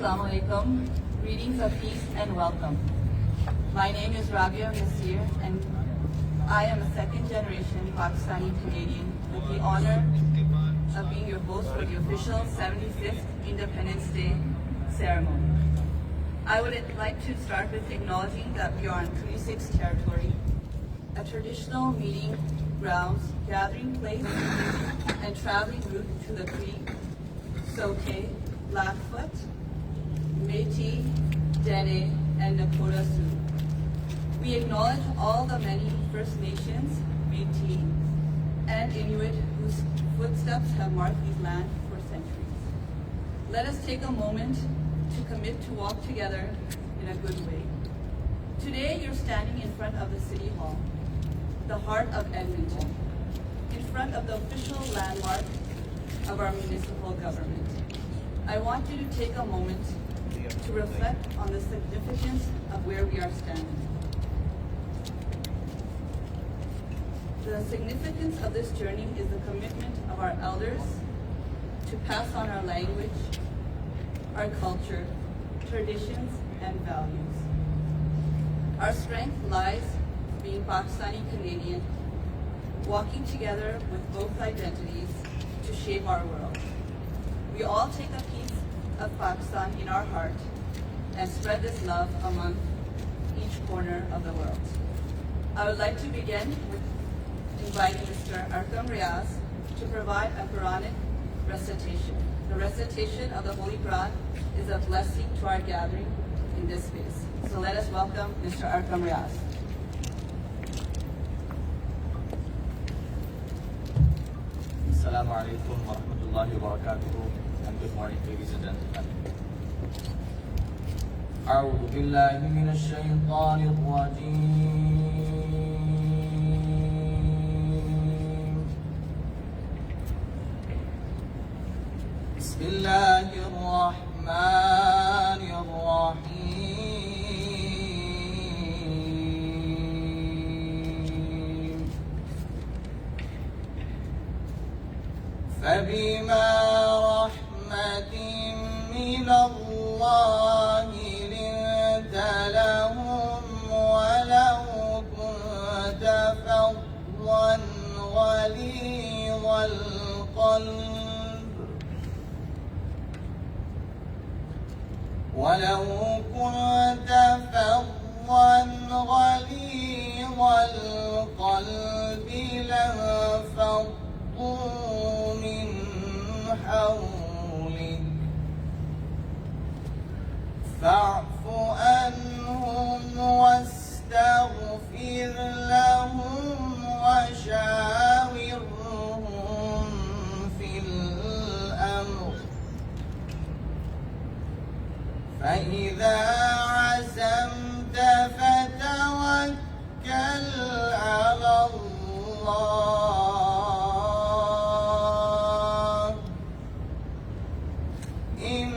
Assalamu alaikum. Greetings of peace and welcome. My name is Rabia Nasir and I am a second generation Pakistani Canadian with the honor of being your host for the official 75th Independence Day ceremony. I would like to start with acknowledging that we are on Treaty 6 territory, a traditional meeting grounds, gathering place, and traveling route to the Cree, Saulteaux, Blackfoot, Métis, Dene, and Nakota Sioux. We acknowledge all the many First Nations, Métis, and Inuit whose footsteps have marked these lands for centuries. Let us take a moment to commit to walk together in a good way. Today, you're standing in front of the City Hall, the heart of Edmonton, in front of the official landmark of our municipal government. I want you to take a moment to reflect on the significance of where we are standing. The significance of this journey is the commitment of our elders to pass on our language, our culture, traditions, and values. Our strength lies being Pakistani Canadian, walking together with both identities to shape our world. We all take a piece of Pakistan in our heart and spread this love among each corner of the world. I would like to begin with inviting Mr. Arkam Riaz to provide a Quranic recitation. The recitation of the Holy Quran is a blessing to our gathering in this space. So let us welcome Mr. Arkam Riaz. Assalamu alaikum wa rahmatullahi wa barakatuh, and good morning, ladies and gentlemen. أعوذ بالله من الشيطان الرجيم. بسم الله الرحمن الرحيم. فبما رحمة من الله لنت لهم ولو كنت فظا غليظ القلب لانفضوا من حولك فاعف عنهم واستغفر لهم وشاورهم في الأمر فإذا عزمت فتوكل على الله إن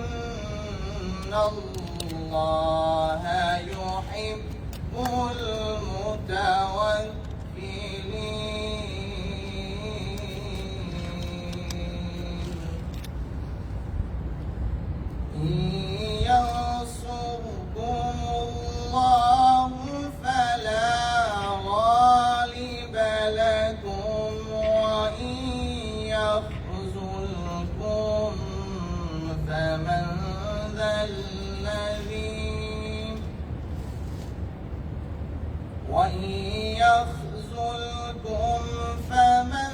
الله يحب المتوكلين إن ينصركم الله فلا غالب لكم وإن يخذلكم فمن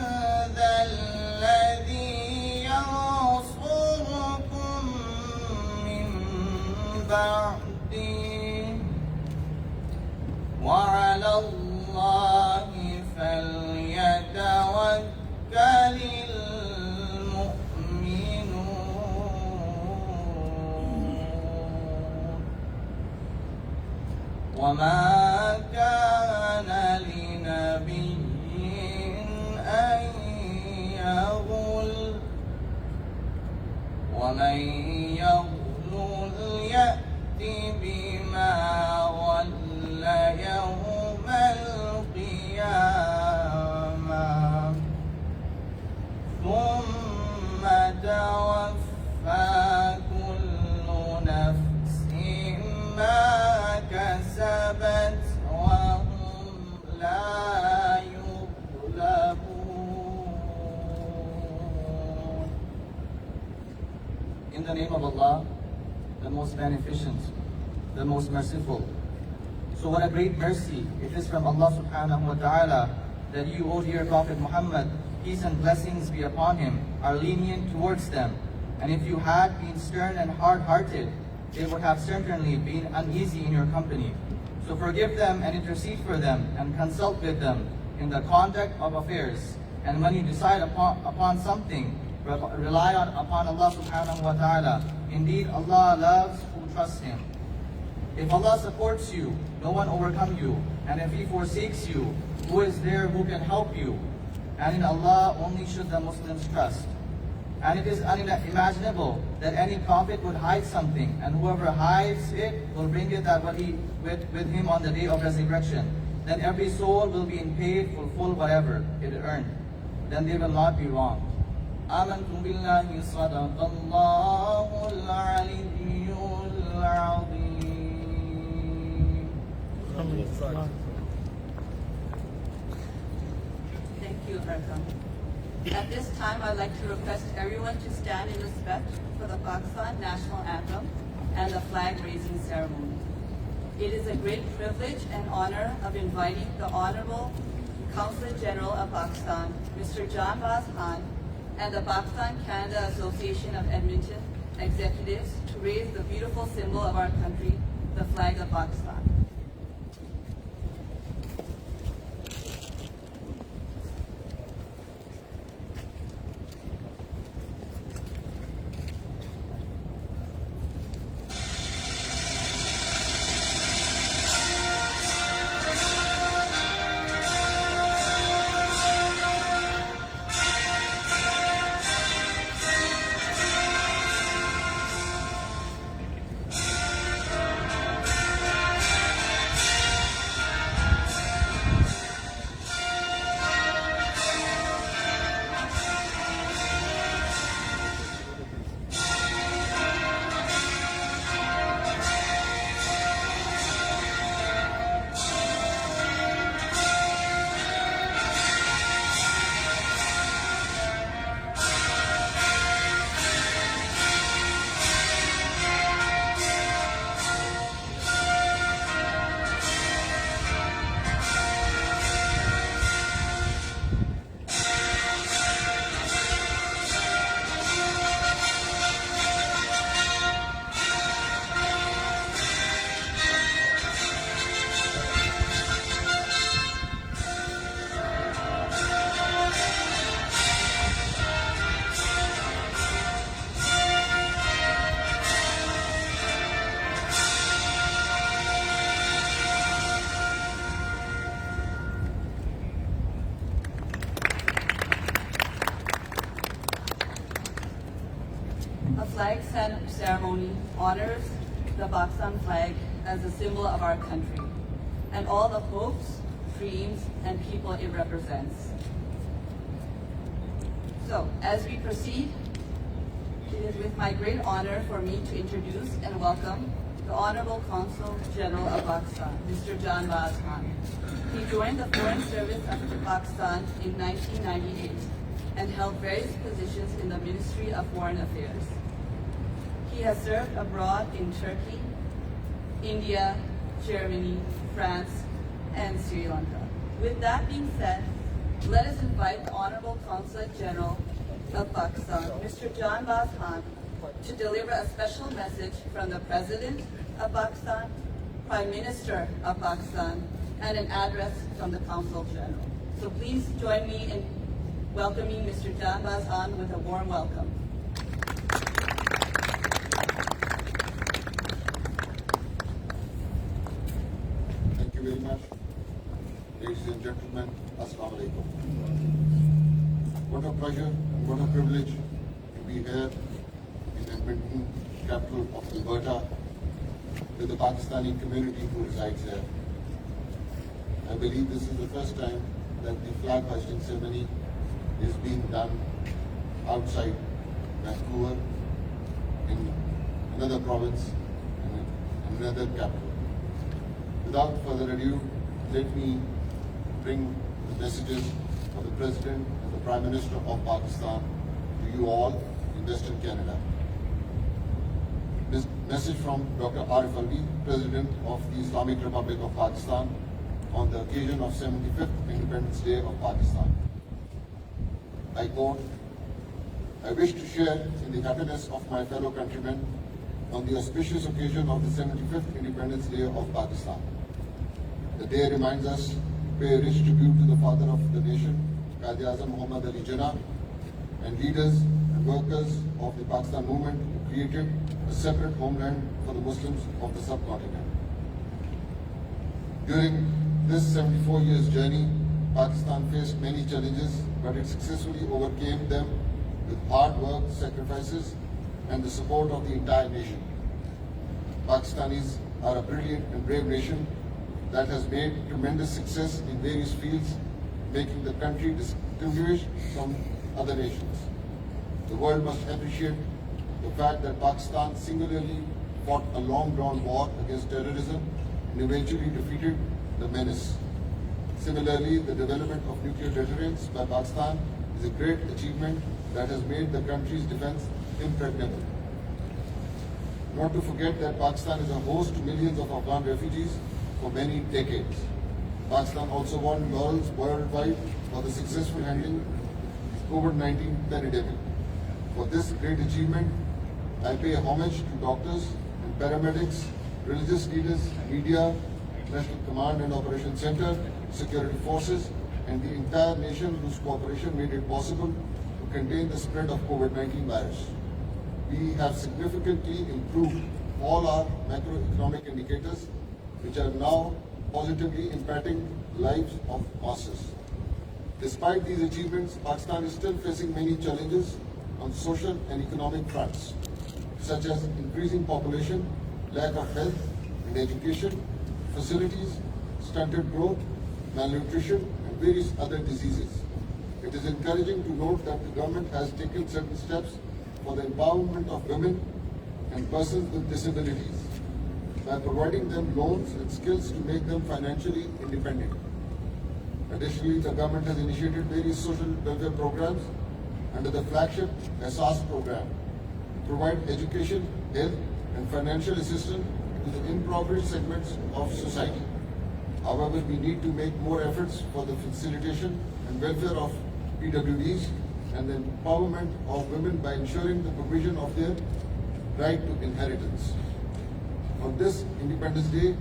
ذا الذي ينصركم من بعده وعلى الله فليتوكل المؤمنون وما كان لنبي أن يغل ومن يغل يأت بما غل يوم القيامة ثم توفى كل نفس كذبت وهم لا يظلمون. In the name of Allah, the most beneficent, the most merciful. So what a great mercy it is from Allah subhanahu wa ta'ala that you, O dear Prophet Muhammad, peace and blessings be upon him, are lenient towards them. And if you had been stern and hard-hearted, they would have certainly been uneasy in your company. So forgive them and intercede for them and consult with them in the conduct of affairs. And when you decide upon something, rely upon Allah subhanahu wa ta'ala. Indeed, Allah loves who trust Him. If Allah supports you, no one overcome you. And if He forsakes you, who is there who can help you? And in Allah only should the Muslims trust. And it is unimaginable that any prophet would hide something, and whoever hides it will bring it with him on the day of resurrection. Then every soul will be paid for full whatever it earned. Then they will not be wronged. آمنتم بالله صدق الله العلي العظيم. Thank you, Arkam. At this time, I'd like to request everyone to stand in respect for the Pakistan National Anthem and the flag-raising ceremony. It is a great privilege and honor of inviting the Honorable Consul General of Pakistan, Mr. Janbaz Khan, and the Pakistan-Canada Association of Edmonton executives to raise the beautiful symbol of our country, the flag of Pakistan. A flag ceremony honors the Pakistan flag as a symbol of our country and all the hopes, dreams, and people it represents. So, as we proceed, it is with my great honor for me to introduce and welcome the Honorable Consul General of Pakistan, Mr. Janbaz Khan. He joined the Foreign Service of Pakistan in 1998 and held various positions in the Ministry of Foreign Affairs. He has served abroad in Turkey, India, Germany, France, and Sri Lanka. With that being said, let us invite the Honorable Consul General of Pakistan, Mr. Janbaz Khan, to deliver a special message from the President of Pakistan, Prime Minister of Pakistan, and an address from the Consul General. So please join me in welcoming Mr. Janbaz Khan with a warm welcome. Thank you very much. Ladies and gentlemen, Assalamu alaikum. What a pleasure and what a privilege to be here in Edmonton, capital of Alberta, with the Pakistani community who resides here. I believe this is the first time that the flag hoisting ceremony is being done outside Vancouver, in another province, in another capital. Without further ado, let me bring the messages of the President and the Prime Minister of Pakistan to you all in Western Canada. This message from Dr. Arif Alvi, President of the Islamic Republic of Pakistan, on the occasion of 75th Independence Day of Pakistan. I quote, "I wish to share in the happiness of my fellow countrymen on the auspicious occasion of the 75th Independence Day of Pakistan. The day reminds us to pay a rich tribute to the father of the nation, Quaid-e-Azam Muhammad Ali Jinnah, and leaders and workers of the Pakistan movement who created a separate homeland for the Muslims of the subcontinent. During this 74 years journey, Pakistan faced many challenges, but it successfully overcame them with hard work, sacrifices, and the support of the entire nation. Pakistanis are a brilliant and brave nation that has made tremendous success in various fields, making the country distinguished from other nations. The world must appreciate the fact that Pakistan singularly fought a long-drawn war against terrorism and eventually defeated the menace. Similarly, the development of nuclear deterrence by Pakistan is a great achievement that has made the country's defense impregnable. Not to forget that Pakistan is a host to millions of Afghan refugees for many decades. Pakistan also won laurels worldwide for the successful handling of the COVID-19 pandemic. For this great achievement, I pay homage to doctors and paramedics, religious leaders, media, National Command and Operation Center, security forces, and the entire nation whose cooperation made it possible to contain the spread of COVID-19 virus. We have significantly improved all our macroeconomic indicators, which are now positively impacting lives of masses. Despite these achievements, Pakistan is still facing many challenges on social and economic fronts, such as increasing population, lack of health and education facilities, stunted growth, malnutrition, and various other diseases. It is encouraging to note that the government has taken certain steps for the empowerment of women and persons with disabilities by providing them loans and skills to make them financially independent. Additionally, the government has initiated various social welfare programs under the flagship Ehsaas program to provide education, health, and financial assistance to the impoverished segments of society. However, we need to make more efforts for the facilitation and welfare of PWDs and the empowerment of women by ensuring the provision of their right to inheritance. On this Independence Day,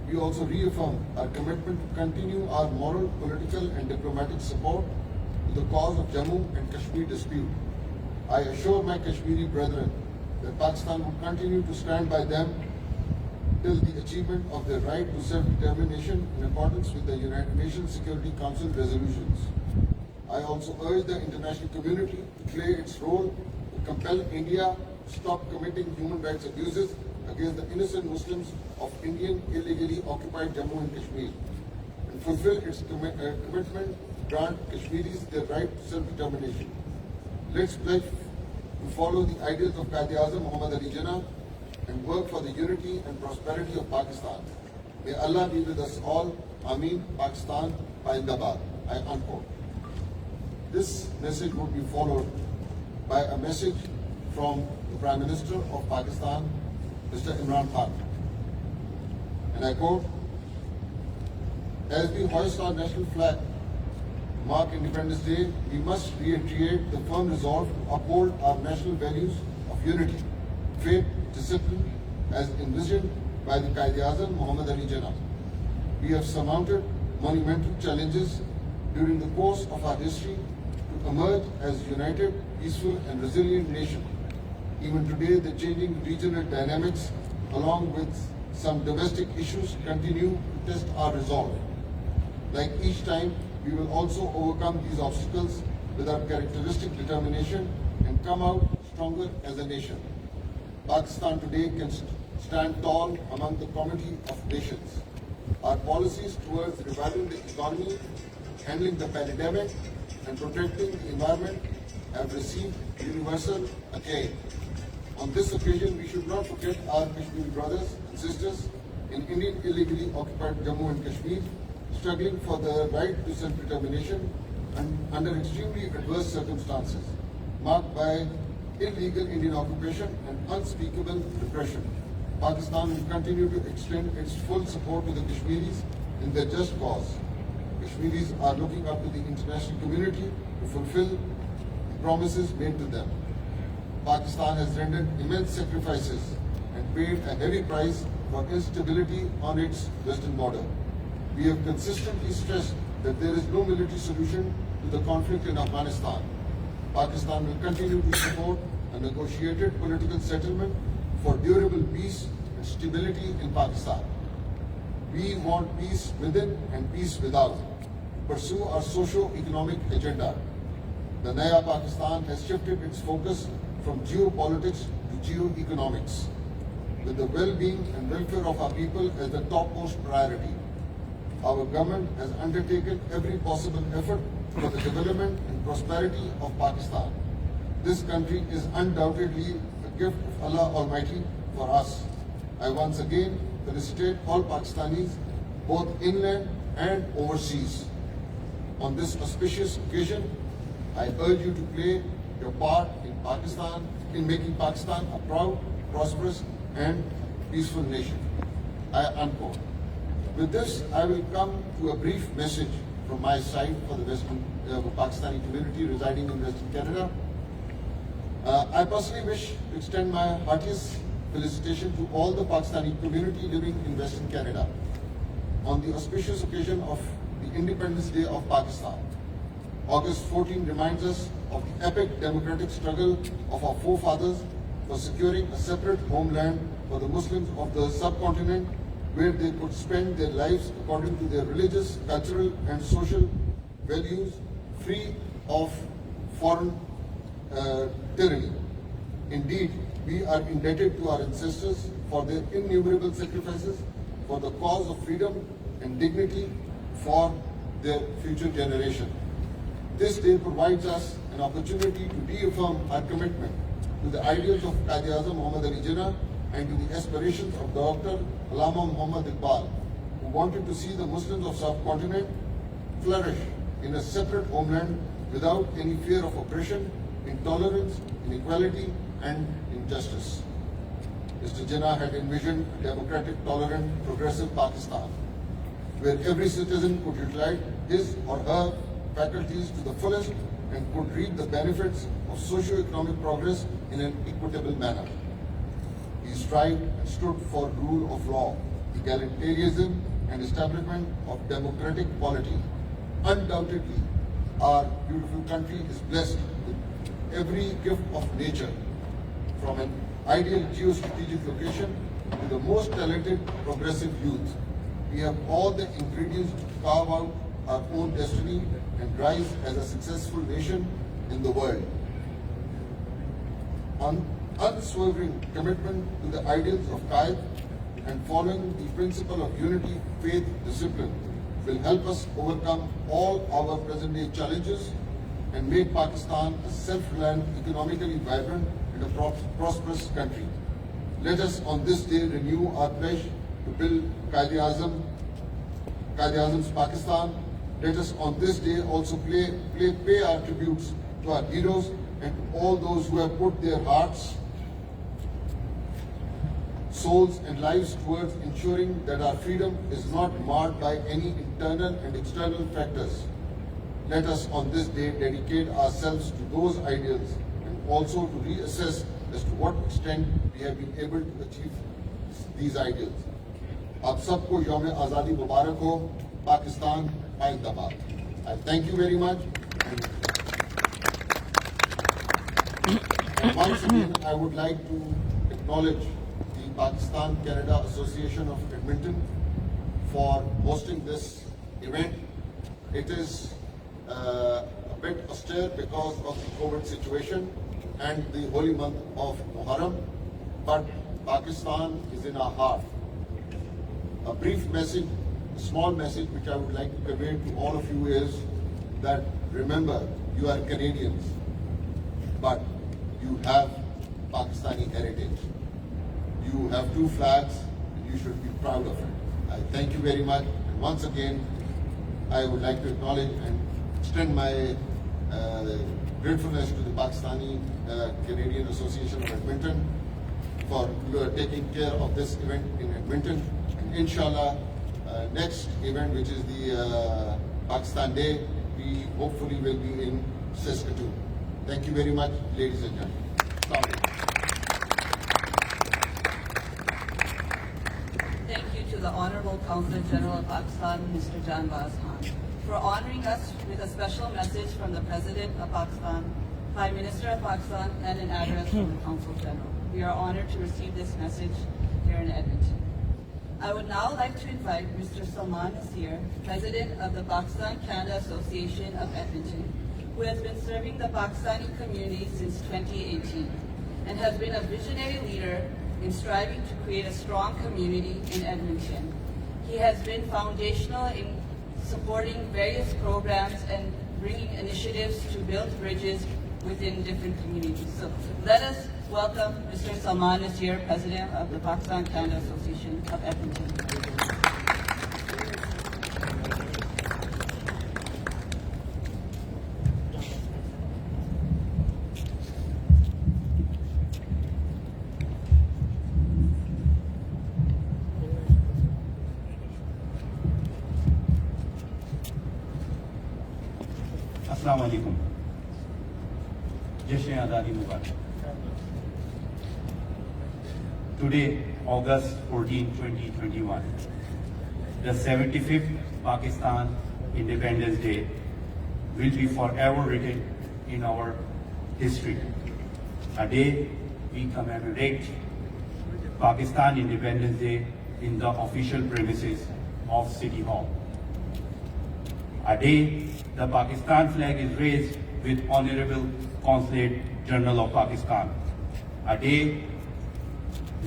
we also reaffirm our commitment to continue our moral, political, and diplomatic support to the cause of Jammu and Kashmir dispute. I assure my Kashmiri brethren that Pakistan will continue to stand by them till the achievement of their right to self-determination in accordance with the United Nations Security Council resolutions. I also urge the international community to play its role to compel India to stop committing human rights abuses against the innocent Muslims of Indian illegally occupied Jammu and Kashmir and fulfill its commitment to grant Kashmiris their right to self-determination. Let's pledge to follow the ideals of Quaid-e-Azam Muhammad Ali Jinnah and work for the unity and prosperity of Pakistan. May Allah be with us all. Ameen. Pakistan, Paindabad. I unquote. This message would be followed by a message from the Prime Minister of Pakistan, Mr. Imran Khan. And I quote, "As we hoist our national flag, mark Independence Day, we must reiterate the firm resolve to uphold our national values of unity, faith, discipline, as envisioned by the Quaid-e-Azam Muhammad Ali Jinnah. We have surmounted monumental challenges during the course of our history to emerge as a united, peaceful, and resilient nation. Even today, the changing regional dynamics, along with some domestic issues, continue to test our resolve. Like each time, we will also overcome these obstacles with our characteristic determination and come out stronger as a nation. Pakistan today can stand tall among the community of nations. Our policies towards reviving the economy, handling the pandemic, and protecting the environment have received universal acclaim. On this occasion, we should not forget our Kashmiri brothers and sisters in Indian illegally occupied Jammu and Kashmir, struggling for their right to self-determination and under extremely adverse circumstances, marked by illegal Indian occupation and unspeakable repression. Pakistan will continue to extend its full support to the Kashmiris in their just cause. Kashmiris are looking up to the international community to fulfill the promises made to them. Pakistan has rendered immense sacrifices and paid a heavy price for instability on its western border. We have consistently stressed that there is no military solution to the conflict in Afghanistan. Pakistan will continue to support a negotiated political settlement for durable peace and stability in Pakistan. We want peace within and peace without. Pursue our socio-economic agenda. The Naya Pakistan has shifted its focus from geopolitics to geoeconomics, with the well-being and welfare of our people as the topmost priority. Our government has undertaken every possible effort for the development and prosperity of Pakistan. This country is undoubtedly a gift of Allah Almighty for us. I once again felicitate all Pakistanis, both inland and overseas. On this auspicious occasion, I urge you to play your part in Pakistan, in making Pakistan a proud, prosperous and peaceful nation. Unquote. With this, I will come to a brief message from my side for the Pakistani community residing in Western Canada. I personally wish to extend my heartiest felicitation to all the Pakistani community living in Western Canada on the auspicious occasion of the Independence Day of Pakistan. August 14 reminds us of the epic democratic struggle of our forefathers for securing a separate homeland for the Muslims of the subcontinent, where they could spend their lives according to their religious, cultural and social values, free of foreign tyranny. Indeed, we are indebted to our ancestors for their innumerable sacrifices for the cause of freedom and dignity for their future generation. This day provides us an opportunity to reaffirm our commitment to the ideals of Quaid-e-Azam Muhammad Ali Jinnah and to the aspirations of Dr. Allama Muhammad Iqbal, who wanted to see the Muslims of subcontinent flourish in a separate homeland without any fear of oppression, intolerance, inequality and injustice. Mr. Jinnah had envisioned a democratic, tolerant, progressive Pakistan, where every citizen could utilize his or her faculties to the fullest and could reap the benefits of socio-economic progress in an equitable manner. He strived and stood for rule of law, egalitarianism and establishment of democratic polity. Undoubtedly, our beautiful country is blessed with every gift of nature, from an ideal geostrategic location to the most talented progressive youth. We have all the ingredients to carve out our own destiny and rise as a successful nation in the world. Unswerving commitment to the ideals of Quaid and following the principle of unity, faith, discipline will help us overcome all our present-day challenges and make Pakistan a self-reliant, economically vibrant and a prosperous country. Let us on this day renew our pledge to build Quaid-e-Azam's Pakistan. Let us on this day also pay our tributes to our heroes and to all those who have put their hearts, souls and lives towards ensuring that our freedom is not marred by any internal and external factors. Let us on this day dedicate ourselves to those ideals and also to reassess as to what extent we have been able to achieve these ideals. आप सबको यौम आज़ादी मुबारक हो, पाकिस्तान जिंदाबाद. I thank you very much. And once again, I would like to acknowledge the Pakistan-Canada Association of Edmonton for hosting this event. It is a bit austere because of the COVID situation and the holy month of Muharram, but Pakistan is in our heart. A brief message, a small message which I would like to convey to all of you is that remember, you are Canadians, but you have Pakistani heritage. You have two flags, you should be proud of it. I thank you very much. And once again, I would like to acknowledge and extend my gratefulness to the Pakistani Canadian Association of Edmonton for taking care of this event in Edmonton. And inshallah, next event, which is the Pakistan Day, we hopefully will be in Saskatoon. Thank you very much, ladies and gentlemen. Assalamu alaikum. Thank you to the Honorable Consul General of Pakistan, Mr. Janbaz Khan, for honoring us with a special message from the President of Pakistan, Prime Minister of Pakistan, and an address from the Consul General. We are honored to receive this message here in Edmonton. I would now like to invite Mr. Salman Nasir, President of the Pakistan-Canada Association of Edmonton, who has been serving the Pakistani community since 2018 and has been a visionary leader in striving to create a strong community in Edmonton. He has been foundational in supporting various programs and bringing initiatives to build bridges within different communities. So let us welcome Mr. Salman Nasir, President of the Pakistan-Canada Association of Edmonton. अस्सलाम वालेकुम। जश्न आज़ादी मुबारक। Today, August 14, 2021, the 75th Pakistan Independence Day will be forever written in our history. A day we commemorate Pakistan Independence Day in the official premises of City Hall. A day the Pakistan flag is raised with Honorable Consulate General of Pakistan. A day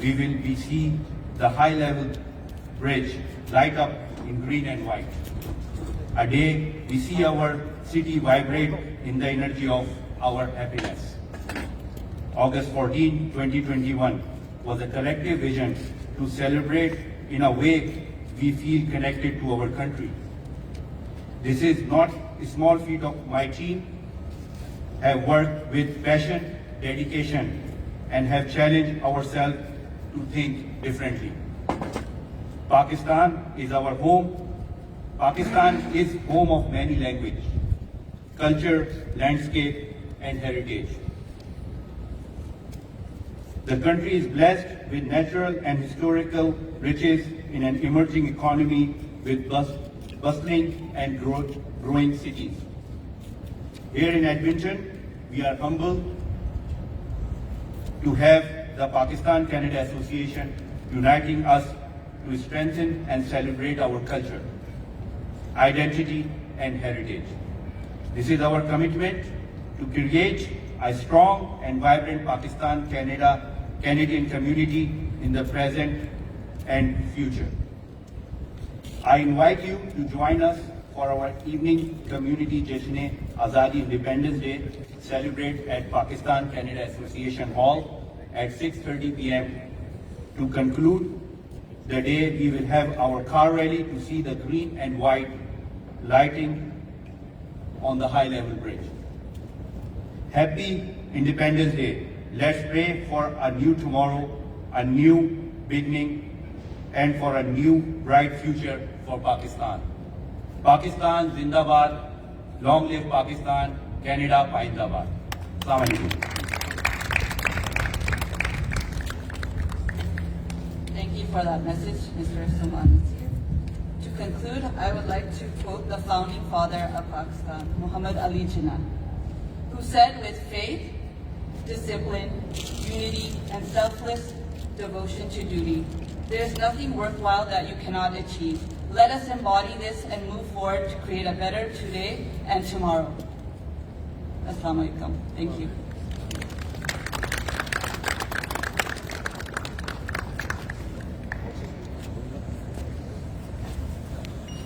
we will be see the high-level bridge light up in green and white. A day we see our city vibrate in the energy of our happiness. August 14, 2021 was a collective vision to celebrate in a way we feel connected to our country. This is not a small feat of my team, have worked with passion, dedication, and have challenged ourselves to think differently. Pakistan is our home. Pakistan is home of many languages, culture, landscape, and heritage. The country is blessed with natural and historical riches in an emerging economy with bustling and growing cities. Here in Edmonton, we are humbled to have the Pakistan-Canada Association uniting us to strengthen and celebrate our culture, identity, and heritage. This is our commitment to create a strong and vibrant Pakistan-Canadian community in the present and future. I invite you to join us for our evening community Jashn Azadi Independence Day celebrate at Pakistan-Canada Association Hall at 6:30 p.m. To conclude the day, we will have our car rally to see the green and white lighting on the high-level bridge. Happy Independence Day. Let's pray for a new tomorrow, a new beginning, and for a new bright future for Pakistan. Pakistan Zindabad, long live Pakistan, Canada Paindabad. Assalamu alaikum. Thank you for that message, Mr. Salman Nasir. To conclude, I would like to quote the founding father of Pakistan, Muhammad Ali Jinnah, who said, with faith, discipline, unity, and selfless devotion to duty, there is nothing worthwhile that you cannot achieve. Let us embody this and move forward to create a better today and tomorrow. Assalamu alaikum. Thank you.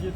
Yes,